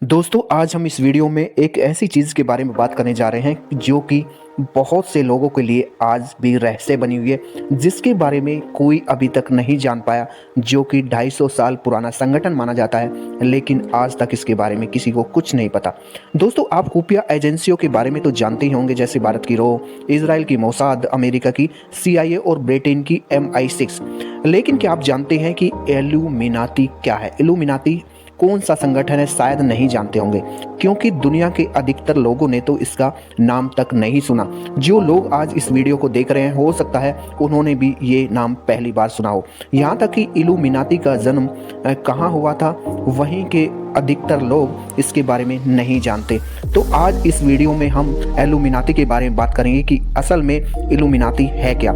दोस्तों आज हम इस वीडियो में एक ऐसी चीज़ के बारे में बात करने जा रहे हैं जो कि बहुत से लोगों के लिए आज भी रहस्य बनी हुई है, जिसके बारे में कोई अभी तक नहीं जान पाया। जो कि 250 साल पुराना संगठन माना जाता है, लेकिन आज तक इसके बारे में किसी को कुछ नहीं पता। दोस्तों आप खुफिया एजेंसियों के बारे में तो जानते ही होंगे, जैसे भारत की रो, इजराइल की मोसाद, अमेरिका की CIA और ब्रिटेन की MI6। लेकिन क्या आप जानते हैं कि इल्यूमिनाती क्या है? इल्यूमिनाती कौन सा संगठन है? शायद नहीं जानते होंगे, क्योंकि दुनिया के अधिकतर लोगों ने तो इसका नाम तक नहीं सुना। जो लोग आज इस वीडियो को देख रहे हैं, हो सकता है उन्होंने भी ये नाम पहली बार सुना हो। यहाँ तक कि इल्यूमिनाती का जन्म कहाँ हुआ था, वहीं के अधिकतर लोग इसके बारे में नहीं जानते। तो आज इस वीडियो में हम इल्यूमिनाती के बारे में बात करेंगे कि असल में इल्यूमिनाती है क्या।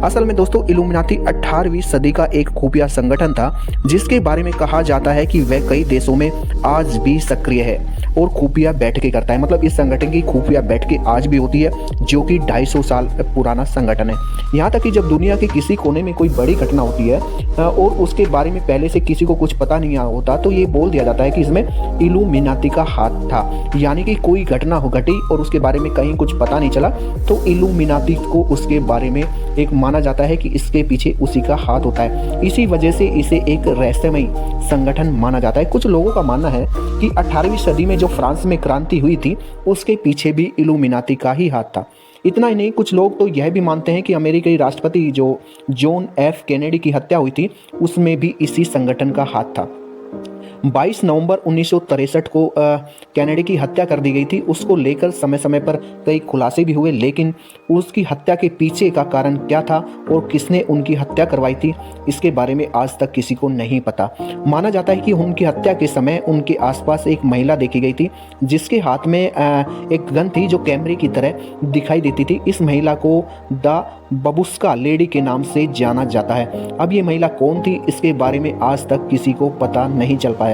असल में दोस्तों इल्यूमिनाती 18वीं सदी का एक खुफिया संगठन था, जिसके बारे में कहा जाता है कि वह कई देशों में आज भी सक्रिय है और खुफिया बैठकें करता है। मतलब इस संगठन की खुफिया बैठकें आज भी होती है, जो कि 250 साल पुराना संगठन है। यहाँ तक कि जब दुनिया के किसी कोने में कोई बड़ी घटना होती है और उसके बारे में पहले से किसी को कुछ पता नहीं होता, तो ये बोल दिया जाता है कि इसमें इल्यूमिनाती का हाथ था। यानी कि कोई घटना हो घटी और उसके बारे में कहीं कुछ पता नहीं चला, तो इल्यूमिनाती को उसके बारे में एक माना जाता है कि इसके पीछे उसी का हाथ होता है। इसी वजह से इसे एक रहस्यमयी संगठन माना जाता है। कुछ लोगों का मानना है कि 18वीं सदी में जो फ्रांस में क्रांति हुई थी, उसके पीछे भी इल्यूमिनाती का ही हाथ था। इतना ही नहीं, कुछ लोग तो यह भी मानते हैं कि अमेरिकी राष्ट्रपति जो जॉन F कैनेडी की हत्या हुई थी, उसमें भी इसी संगठन का हाथ था। 22 नवंबर 1963 को कैनेडी की हत्या कर दी गई थी। उसको लेकर समय समय पर कई खुलासे भी हुए, लेकिन उसकी हत्या के पीछे का कारण क्या था और किसने उनकी हत्या करवाई थी, इसके बारे में आज तक किसी को नहीं पता। माना जाता है कि उनकी हत्या के समय उनके आसपास एक महिला देखी गई थी, जिसके हाथ में एक गन थी जो कैमरे की तरह दिखाई देती थी। इस महिला को द बबुस्का लेडी के नाम से जाना जाता है। अब ये महिला कौन थी, इसके बारे में आज तक किसी को पता नहीं चल पाया।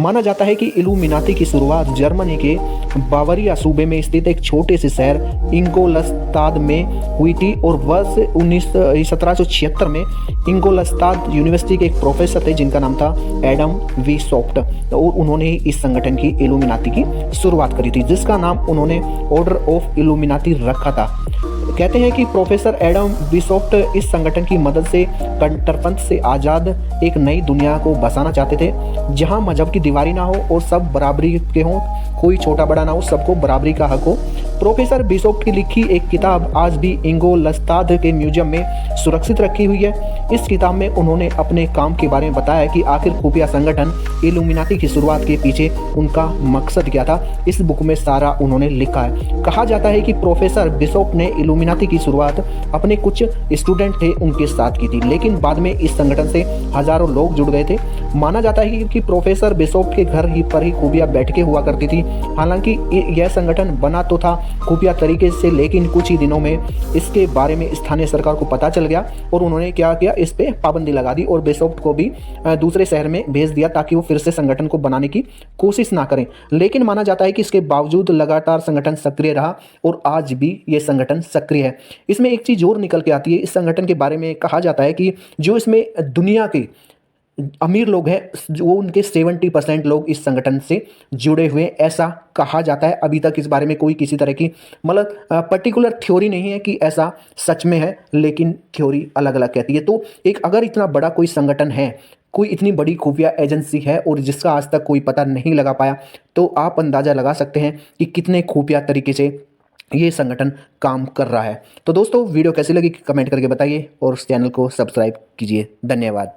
माना जाता है कि इल्यूमिनाती की शुरुआत जर्मनी के बावरिया सूबे में स्थित एक छोटे से शहर इंगोलस्ताद में हुई थी और वर्ष 1776 में इंगोलस्ताद यूनिवर्सिटी के एक प्रोफेसर थे, जिनका नाम था एडम वीसॉफ्ट, और उन्होंने ही इस संगठन की इल्यूमिनाती की शुरुआत करी थी, जिसका नाम उन्होंने ऑर्डर ऑफ इल्यूमिनाती रखा था। कहते हैं कि प्रोफेसर एडम वीसॉफ्ट इस संगठन की मदद से कट्टरपंथ से आज़ाद एक नई दुनिया को बसाना चाहते थे, जहां मजहब की दीवारी ना हो और सब बराबरी के हों, कोई छोटा बड़ा ना हो, सबको बराबरी का हक हो। प्रोफेसर बिशॉप की लिखी एक किताब आज भी इंगोलस्ताद के म्यूजियम में सुरक्षित रखी हुई है। इस किताब में उन्होंने अपने काम के बारे में बताया कि आखिर खुफिया संगठन इल्यूमिनाती की शुरुआत के पीछे उनका मकसद क्या था। इस बुक में सारा उन्होंने लिखा है। कहा जाता है कि प्रोफेसर बिशॉप ने इल्यूमिनाती की शुरुआत अपने कुछ स्टूडेंट थे उनके साथ की थी, लेकिन बाद में इस संगठन से हजारों लोग जुड़ गए थे। माना जाता है कि प्रोफेसर बिशॉप के घर ही पर ही खुफिया बैठकें हुआ करती थी। हालांकि यह संगठन बना तो था खुफिया तरीके से, लेकिन कुछ ही दिनों में इसके बारे में स्थानीय सरकार को पता चल गया और उन्होंने क्या किया, इस पे पाबंदी लगा दी और बिशॉप को भी दूसरे शहर में भेज दिया, ताकि वो फिर से संगठन को बनाने की कोशिश ना करें। लेकिन माना जाता है कि इसके बावजूद लगातार संगठन सक्रिय रहा और आज भी ये संगठन सक्रिय है। इसमें एक चीज और निकल के आती है। इस संगठन के बारे में कहा जाता है कि जो इसमें दुनिया के अमीर लोग हैं, वो उनके 70% लोग इस संगठन से जुड़े हुए हैं, ऐसा कहा जाता है। अभी तक इस बारे में कोई किसी तरह की मतलब पर्टिकुलर थ्योरी नहीं है कि ऐसा सच में है, लेकिन थ्योरी अलग अलग कहती है। तो एक अगर इतना बड़ा कोई संगठन है, कोई इतनी बड़ी खुफिया एजेंसी है और जिसका आज तक कोई पता नहीं लगा पाया, तो आप अंदाज़ा लगा सकते हैं कि कितने खुफिया तरीके से ये संगठन काम कर रहा है। तो दोस्तों वीडियो कैसी लगी कमेंट करके बताइए और उस चैनल को सब्सक्राइब कीजिए। धन्यवाद।